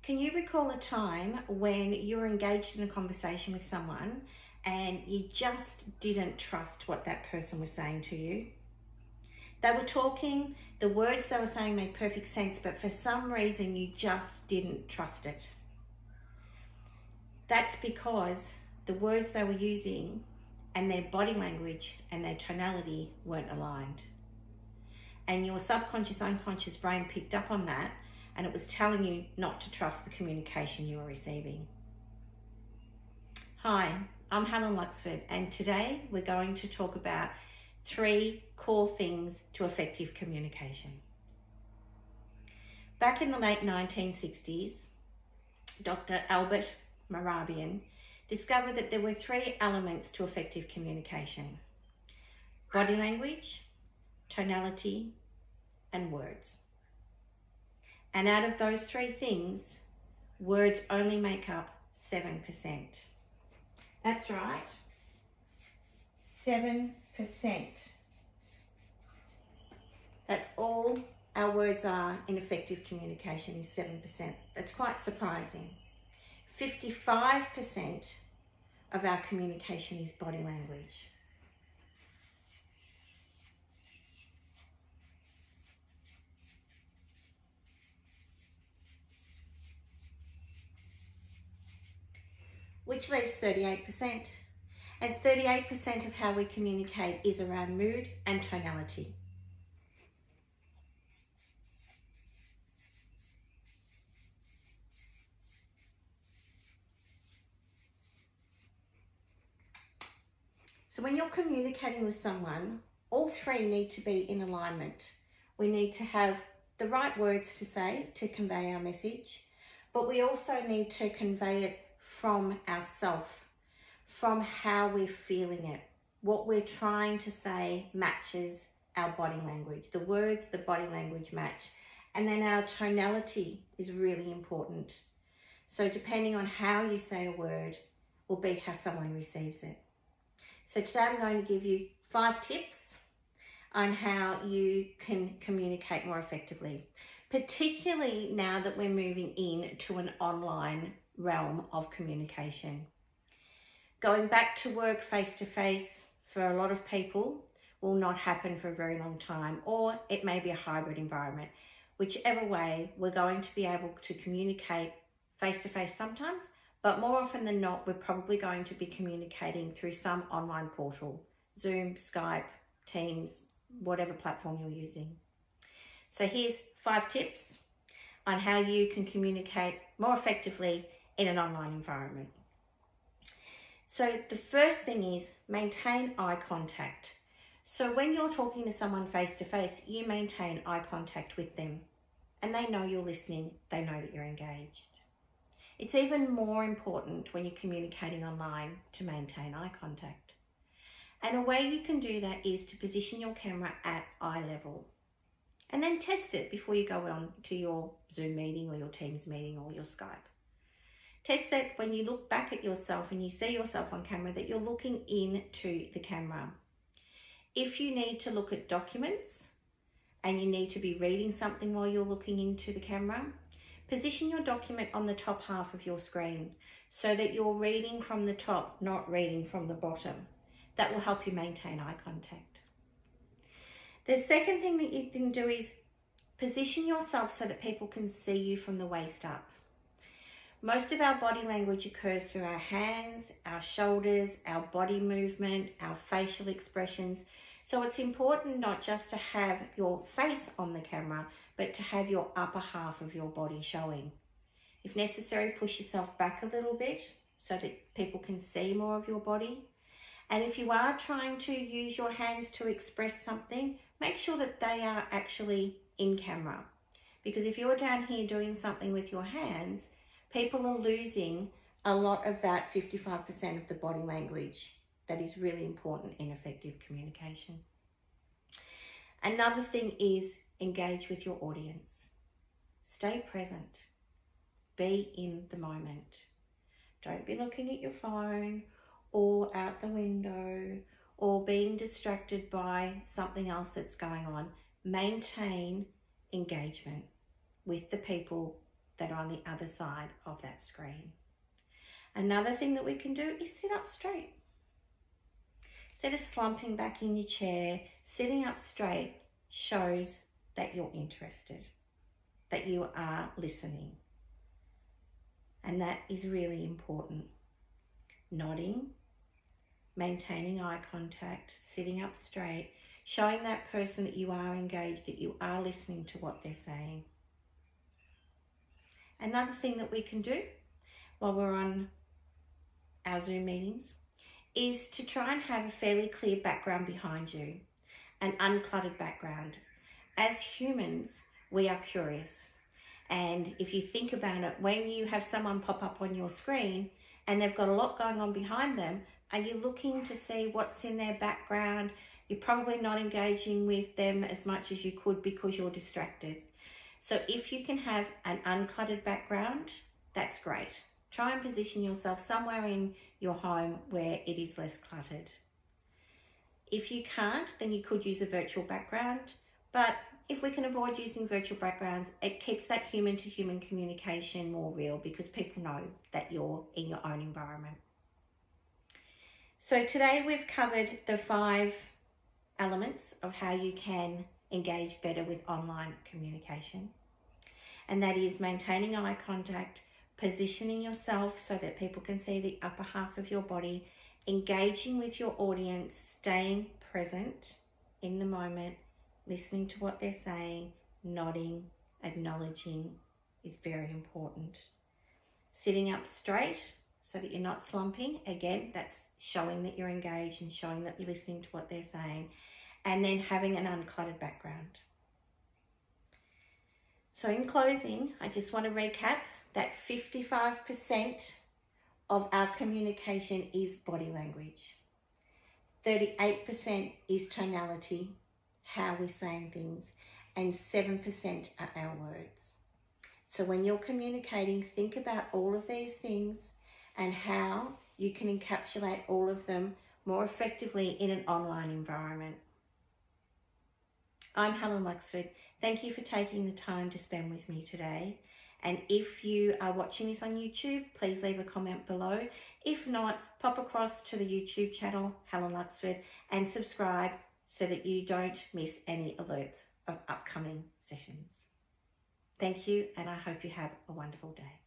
Can you recall a time when you were engaged in a conversation with someone and you just didn't trust what that person was saying to you? They were talking, the words they were saying made perfect sense, but for some reason you just didn't trust it. That's because the words they were using and their body language and their tonality weren't aligned. And your subconscious, unconscious brain picked up on that, and it was telling you not to trust the communication you were receiving. Hi, I'm Helen Luxford, and today we're going to talk about 3 core things to effective communication. Back in the late 1960s, Dr. Albert Mehrabian discovered that there were 3 elements to effective communication: body language, tonality, and words. And out of those 3 things, words only make up 7%. That's right, 7%. That's all our words are in effective communication, is 7%. That's quite surprising. 55% of our communication is body language. Which leaves 38%. And 38% of how we communicate is around mood and tonality. So when you're communicating with someone, all 3 need to be in alignment. We need to have the right words to say to convey our message, but we also need to convey it from ourselves, from how we're feeling it. What we're trying to say matches our body language. The words, the body language match. And then our tonality is really important. So depending on how you say a word will be how someone receives it. So today I'm going to give you 5 tips on how you can communicate more effectively, particularly now that we're moving into an online realm of communication. Going back to work face-to-face for a lot of people will not happen for a very long time, or it may be a hybrid environment. Whichever way, we're going to be able to communicate face-to-face sometimes, but more often than not, we're probably going to be communicating through some online portal, Zoom, Skype, Teams, whatever platform you're using. So here's 5 tips on how you can communicate more effectively in an online environment. So the first thing is maintain eye contact. So when you're talking to someone face to face, you maintain eye contact with them and they know you're listening, they know that you're engaged. It's even more important when you're communicating online to maintain eye contact. And a way you can do that is to position your camera at eye level and then test it before you go on to your Zoom meeting or your Teams meeting or your Skype. Test that when you look back at yourself and you see yourself on camera, that you're looking into the camera. If you need to look at documents and you need to be reading something while you're looking into the camera, position your document on the top half of your screen so that you're reading from the top, not reading from the bottom. That will help you maintain eye contact. The second thing that you can do is position yourself so that people can see you from the waist up. Most of our body language occurs through our hands, our shoulders, our body movement, our facial expressions. So it's important not just to have your face on the camera, but to have your upper half of your body showing. If necessary, push yourself back a little bit so that people can see more of your body. And if you are trying to use your hands to express something, make sure that they are actually in camera. Because if you're down here doing something with your hands, people are losing a lot of that 55% of the body language that is really important in effective communication. Another thing is engage with your audience. Stay present. Be in the moment. Don't be looking at your phone or out the window or being distracted by something else that's going on. Maintain engagement with the people that are on the other side of that screen. Another thing that we can do is sit up straight. Instead of slumping back in your chair, sitting up straight shows that you're interested, that you are listening. And that is really important. Nodding, maintaining eye contact, sitting up straight, showing that person that you are engaged, that you are listening to what they're saying. Another thing that we can do while we're on our Zoom meetings is to try and have a fairly clear background behind you, an uncluttered background. As humans, we are curious. And if you think about it, when you have someone pop up on your screen and they've got a lot going on behind them, are you looking to see what's in their background? You're probably not engaging with them as much as you could because you're distracted. So if you can have an uncluttered background, that's great. Try and position yourself somewhere in your home where it is less cluttered. If you can't, then you could use a virtual background. But if we can avoid using virtual backgrounds, it keeps that human-to-human communication more real because people know that you're in your own environment. So today we've covered the 5 elements of how you can engage better with online communication. And that is maintaining eye contact, positioning yourself so that people can see the upper half of your body, engaging with your audience, staying present in the moment, listening to what they're saying, nodding, acknowledging is very important. Sitting up straight so that you're not slumping. Again, that's showing that you're engaged and showing that you're listening to what they're saying. And then having an uncluttered background. So in closing, I just want to recap that 55% of our communication is body language. 38% is tonality, how we're saying things, and 7% are our words. So when you're communicating, think about all of these things and how you can encapsulate all of them more effectively in an online environment. I'm Helen Luxford. Thank you for taking the time to spend with me today. And if you are watching this on YouTube, please leave a comment below. If not, pop across to the YouTube channel, Helen Luxford, and subscribe so that you don't miss any alerts of upcoming sessions. Thank you, and I hope you have a wonderful day.